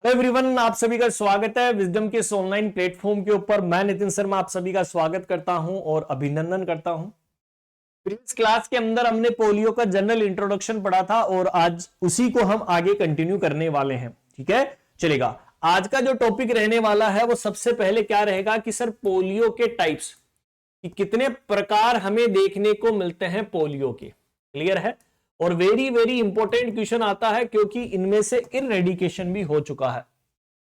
तो एवरीवन, आप सभी का स्वागत है विजडम के इस ऑनलाइन प्लेटफॉर्म के ऊपर। मैं नितिन शर्मा आप सभी का स्वागत करता हूं और अभिनंदन करता हूं। प्रीवियस क्लास के अंदर हमने पोलियो का जनरल इंट्रोडक्शन पढ़ा था और आज उसी को हम आगे कंटिन्यू करने वाले हैं। ठीक है, चलेगा। आज का जो टॉपिक रहने वाला है वो सबसे पहले क्या रहेगा कि सर पोलियो के टाइप्स, कि कितने प्रकार हमें देखने को मिलते हैं पोलियो के। क्लियर है? और वेरी वेरी इंपॉर्टेंट क्वेश्चन आता है क्योंकि इनमें से इरेडिकेशन भी हो चुका है।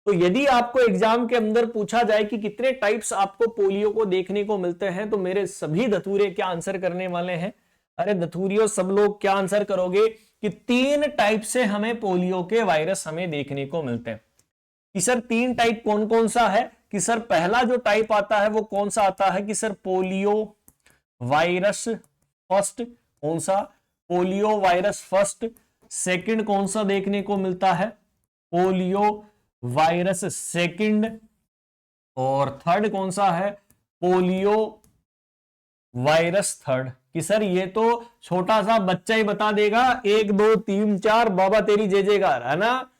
तो यदि आपको एग्जाम के अंदर पूछा जाए कि कितने टाइप्स आपको पोलियो को देखने को मिलते हैं, तो मेरे सभी धतूरे क्या आंसर करने वाले हैं? अरे धतूरियों, सब लोग क्या आंसर करोगे कि 3 टाइप से हमें पोलियो के वायरस हमें देखने को मिलते हैं। कि सर 3 टाइप कौन कौन सा है? कि सर पहला जो टाइप आता है वो कौन सा आता है कि सर पोलियो वायरस फर्स्ट। कौन सा? Polio virus first. सेकंड कौन सा देखने को मिलता है? Polio virus second. और थर्ड कौन सा है? Polio virus third. कि सर ये तो छोटा सा बच्चा ही बता देगा, 1 2 3 4 बाबा तेरी जय जयकार, है ना।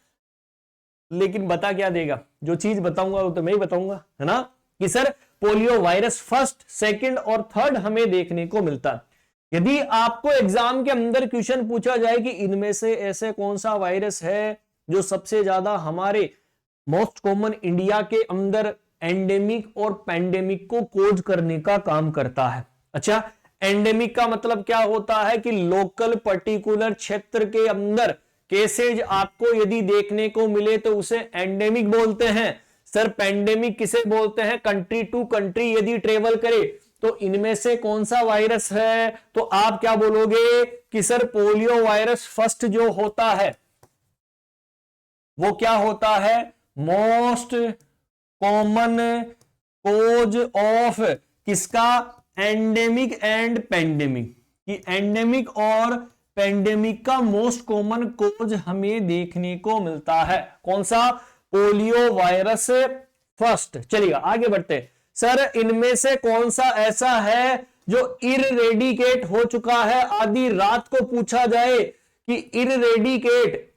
लेकिन बता क्या देगा? जो चीज बताऊंगा वो तो मैं ही बताऊंगा, है ना। कि sir polio virus first, second और थर्ड हमें देखने को मिलता है। यदि आपको एग्जाम के अंदर क्वेश्चन पूछा जाए कि इनमें से ऐसे कौन सा वायरस है जो सबसे ज्यादा हमारे मोस्ट कॉमन इंडिया के अंदर एंडेमिक और पैंडेमिक को कोज करने का काम करता है। अच्छा, एंडेमिक का मतलब क्या होता है कि लोकल पर्टिकुलर क्षेत्र के अंदर केसेज आपको यदि देखने को मिले तो उसे एंडेमिक बोलते हैं। सर पैंडेमिक किसे बोलते हैं? कंट्री टू कंट्री यदि ट्रेवल करे। तो इनमें से कौन सा वायरस है? तो आप क्या बोलोगे कि सर पोलियो वायरस फर्स्ट जो होता है वो क्या होता है? मोस्ट कॉमन कोज ऑफ किसका? Endemic and pandemic. कि एंडेमिक और पेंडेमिक का मोस्ट कॉमन कोज हमें देखने को मिलता है। कौन सा? Polio virus first. चलिए आगे बढ़ते हैं। सर इनमें से कौन सा ऐसा है जो इरेडिकेट हो चुका है? आधी रात को पूछा जाए कि इरेडिकेट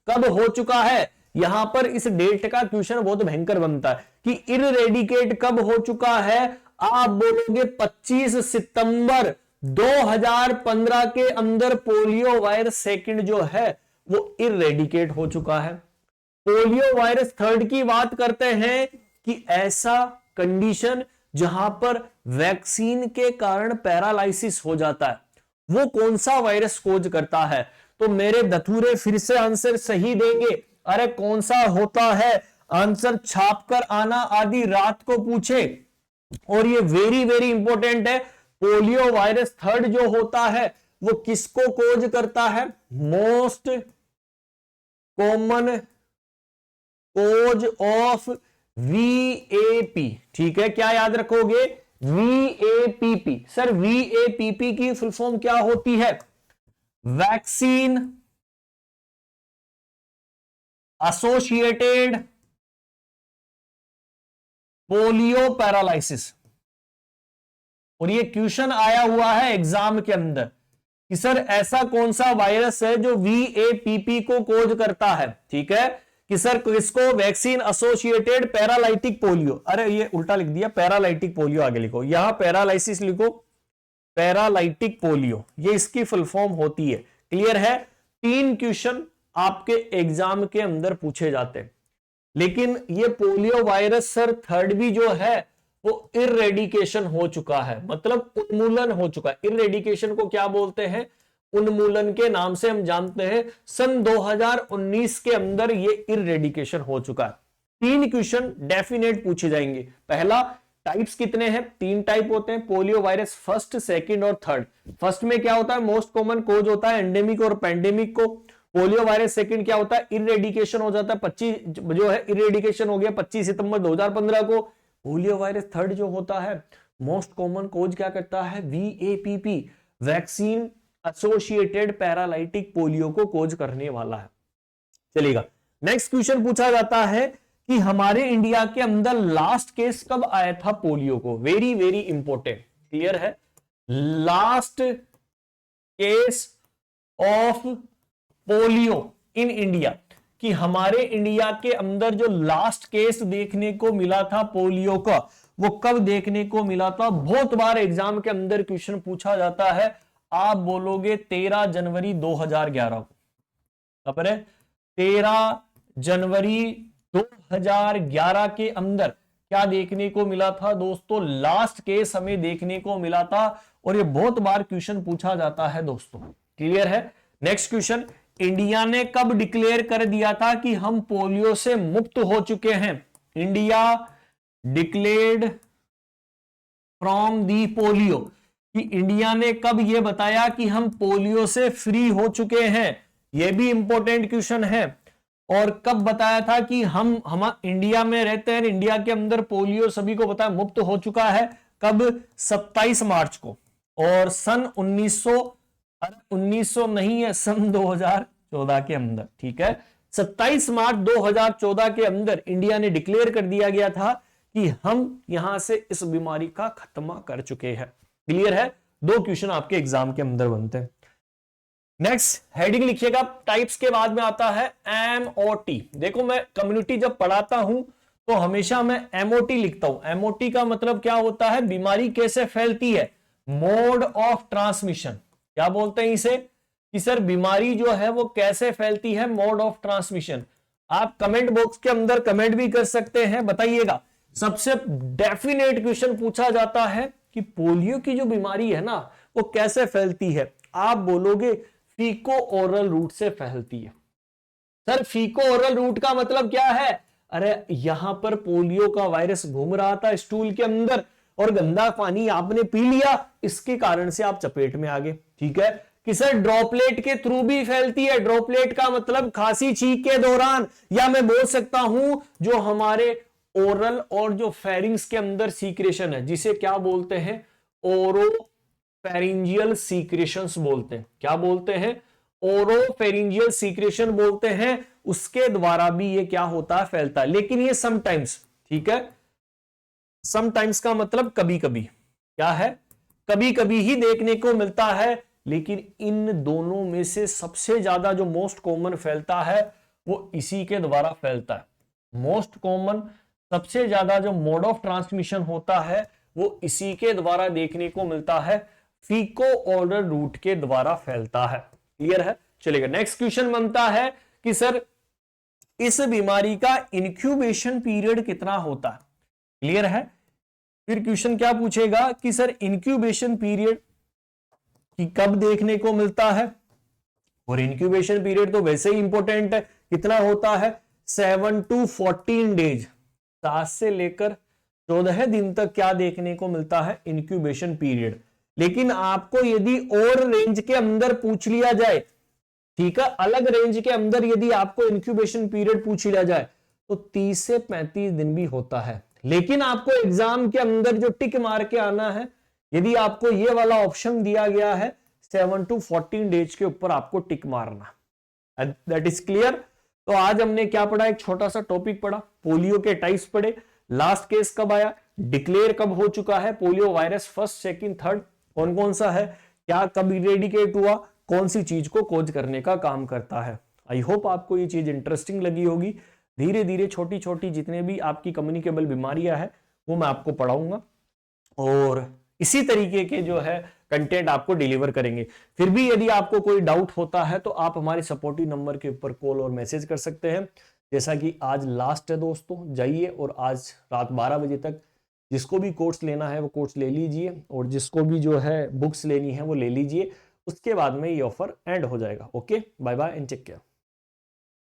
कब हो चुका है, यहां पर इस डेट का क्वेश्चन बहुत भयंकर बनता है कि इरेडिकेट कब हो चुका है। आप बोलोगे 25 सितंबर 2015 के अंदर पोलियो वायरस सेकंड जो है वो इरेडिकेट हो चुका है। पोलियो वायरस थर्ड की बात करते हैं कि ऐसा कंडीशन जहां पर वैक्सीन के कारण पैरालाइसिस हो जाता है, वो कौन सा वायरस कोज करता है? तो मेरे धतूरे फिर से आंसर सही देंगे। अरे कौन सा होता है? आंसर छापकर आना, आधी रात को पूछे। और ये वेरी वेरी इंपॉर्टेंट है। पोलियो वायरस थर्ड जो होता है वो किसको कोज करता है? Most common cause of VAP। ठीक है, क्या याद रखोगे? VAPP। सर VAPP की फुल फॉर्म क्या होती है? Vaccine associated polio paralysis. और ये क्वेश्चन आया हुआ है एग्जाम के अंदर कि सर ऐसा कौन सा वायरस है जो VAPP को कोज करता है। ठीक है, कि सर किसको? Vaccine associated paralytic polio. अरे ये उल्टा लिख दिया, पैरालाइटिक पोलियो आगे लिखो, यहां पैरालाइसिस लिखो, पैरालाइटिक पोलियो ये इसकी फुल फॉर्म होती है। क्लियर है? 3 क्वेश्चन आपके एग्जाम के अंदर पूछे जाते हैं। लेकिन ये पोलियो वायरस सर थर्ड भी जो है वो इरेडिकेशन हो चुका है, मतलब उन्मूलन हो चुका है। इरेडिकेशन को क्या बोलते हैं? उन्मूलन के नाम से हम जानते हैं। सन 2019 के अंदर ये इरेडिकेशन हो चुका है। 3 क्वेश्चन डेफिनेट पूछे जाएंगे। पहला, टाइप्स कितने हैं? 3 टाइप होते हैं, पोलियो वायरस फर्स्ट, सेकंड और थर्ड। फर्स्ट में क्या होता है? मोस्ट कॉमन कोज होता है एंडेमिक और पैंडेमिक को। पोलियो वायरस सेकंड क्या होता है? इरेडिकेशन हो जाता है, 25 जो है इरेडिकेशन हो गया 25 सितंबर 2015 को। पोलियो वायरस थर्ड जो होता है मोस्ट कॉमन कोज क्या करता है? VAPP, vaccine associated paralytic polio को कोज करने वाला है। चलेगा, नेक्स्ट क्वेश्चन पूछा जाता है कि हमारे इंडिया के अंदर लास्ट केस कब आया था पोलियो को? Very very important. क्लियर है? Last case of polio in India कि हमारे इंडिया के अंदर जो लास्ट केस देखने को मिला था पोलियो का, वो कब देखने को मिला था? बहुत बार एग्जाम के अंदर क्वेश्चन पूछा जाता है, आप बोलोगे 13 जनवरी 2011 को। कब है? 13 जनवरी 2011 के अंदर क्या देखने को मिला था दोस्तों? लास्ट केस हमें देखने को मिला था, और ये बहुत बार क्वेश्चन पूछा जाता है दोस्तों। क्लियर है? नेक्स्ट क्वेश्चन, इंडिया ने कब डिक्लेयर कर दिया था कि हम पोलियो से मुक्त हो चुके हैं? India declared from the polio, कि इंडिया ने कब यह बताया कि हम पोलियो से फ्री हो चुके हैं? यह भी इंपॉर्टेंट क्वेश्चन है। और कब बताया था कि हम इंडिया में रहते हैं, इंडिया के अंदर पोलियो सभी को पता है मुक्त हो चुका है? कब? 27 मार्च को। और सन 1900 नहीं है, सन 2014 के अंदर। ठीक है, 27 मार्च 2014 के अंदर इंडिया ने डिक्लेयर कर दिया गया था कि हम यहां से इस बीमारी का खत्मा कर चुके हैं। क्लियर है? 2 क्वेश्चन आपके एग्जाम के अंदर बनते हैं। नेक्स्ट हेडिंग लिखिएगा, टाइप्स के बाद में आता है एमओटी। देखो, मैं कम्युनिटी जब पढ़ाता हूं तो हमेशा मैं एमओटी लिखता हूं। एमओटी का मतलब क्या होता है? बीमारी कैसे फैलती है, मोड ऑफ ट्रांसमिशन। क्या बोलते हैं इसे? कि सर बीमारी जो है वो कैसे फैलती है, मोड ऑफ ट्रांसमिशन। आप कमेंट बॉक्स के अंदर कमेंट भी कर सकते हैं, बताइएगा। सबसे डेफिनेट क्वेश्चन पूछा जाता है कि पोलियो की जो बीमारी है ना वो कैसे फैलती है? आप बोलोगे फीको ओरल रूट से फैलती है। सर फीको ओरल रूट का मतलब क्या है? अरे यहां पर पोलियो का वायरस घूम रहा था स्टूल के अंदर और गंदा पानी आपने पी लिया, इसके कारण से आप चपेट में आ गए। ठीक है, कि सर ड्रॉपलेट के थ्रू भी फैलती है। ड्रॉपलेट का मतलब खांसी छींक के दौरान, या मैं बोल सकता हूं जो हमारे ओरल और जो फेरिंग्स के अंदर सीक्रेशन है, जिसे क्या बोलते हैं? ओरोफेरिंजियल सीक्रेशंस बोलते हैं। क्या बोलते हैं? ओरोफेरिंजियल सीक्रेशन बोलते हैं। उसके द्वारा भी ये क्या होता है? फैलता है। लेकिन ये समटाइम्स, ठीक है, समटाइम्स का मतलब कभी कभी। क्या है? कभी कभी ही देखने को मिलता है। लेकिन इन दोनों में से सबसे ज्यादा जो मोस्ट कॉमन फैलता है वो इसी के द्वारा फैलता है। मोस्ट कॉमन, सबसे ज्यादा जो मोड ऑफ ट्रांसमिशन होता है वो इसी के द्वारा देखने को मिलता है, फीको ओरल रूट के द्वारा फैलता है। क्लियर है? चलेगा। नेक्स्ट क्वेश्चन बनता है कि सर इस बीमारी का इंक्यूबेशन पीरियड कितना होता है? क्लियर है? फिर क्वेश्चन क्या पूछेगा कि सर इंक्यूबेशन पीरियड कि कब देखने को मिलता है? और इंक्यूबेशन पीरियड तो वैसे ही इंपॉर्टेंट है, कितना होता है? 7 to 14 डेज, 7 से लेकर 14 दिन तक क्या देखने को मिलता है? Incubation period. लेकिन आपको यदि और रेंज के अंदर पूछ लिया जाए, ठीक है, अलग रेंज के अंदर यदि आपको इंक्यूबेशन पीरियड पूछ लिया जाए तो 30 से 35 दिन भी होता है। लेकिन आपको एग्जाम के अंदर जो टिक मार के आना है, यदि आपको ये वाला ऑप्शन दिया गया है 7 to 14 डेज के ऊपर आपको टिक मारना। That is clear? तो आज हमने क्या पढ़ा? एक छोटा सा टॉपिक पढ़ा, पोलियो के टाइप्स पढ़े, लास्ट केस कब आया, डिक्लेयर कब हो चुका है polio virus, first second third कौन कौन सा है, क्या कब इरेडिकेट हुआ, कौन सी चीज को कोज करने का काम करता है। आई होप आपको ये चीज इंटरेस्टिंग लगी होगी। धीरे धीरे छोटी छोटी जितने भी आपकी कम्युनिकेबल बीमारियां हैं वो मैं आपको पढ़ाऊंगा और इसी तरीके के जो है कंटेंट आपको डिलीवर करेंगे। फिर भी यदि आपको कोई डाउट होता है तो आप हमारे सपोर्टिव नंबर के ऊपर कॉल और मैसेज कर सकते हैं। जैसा कि आज लास्ट है दोस्तों, जाइए और आज रात 12 बजे तक जिसको भी कोर्स लेना है वो कोर्स ले लीजिए और जिसको भी जो है बुक्स लेनी है वो ले लीजिए। उसके बाद में ये ऑफर एंड हो जाएगा। Okay, bye bye and take care.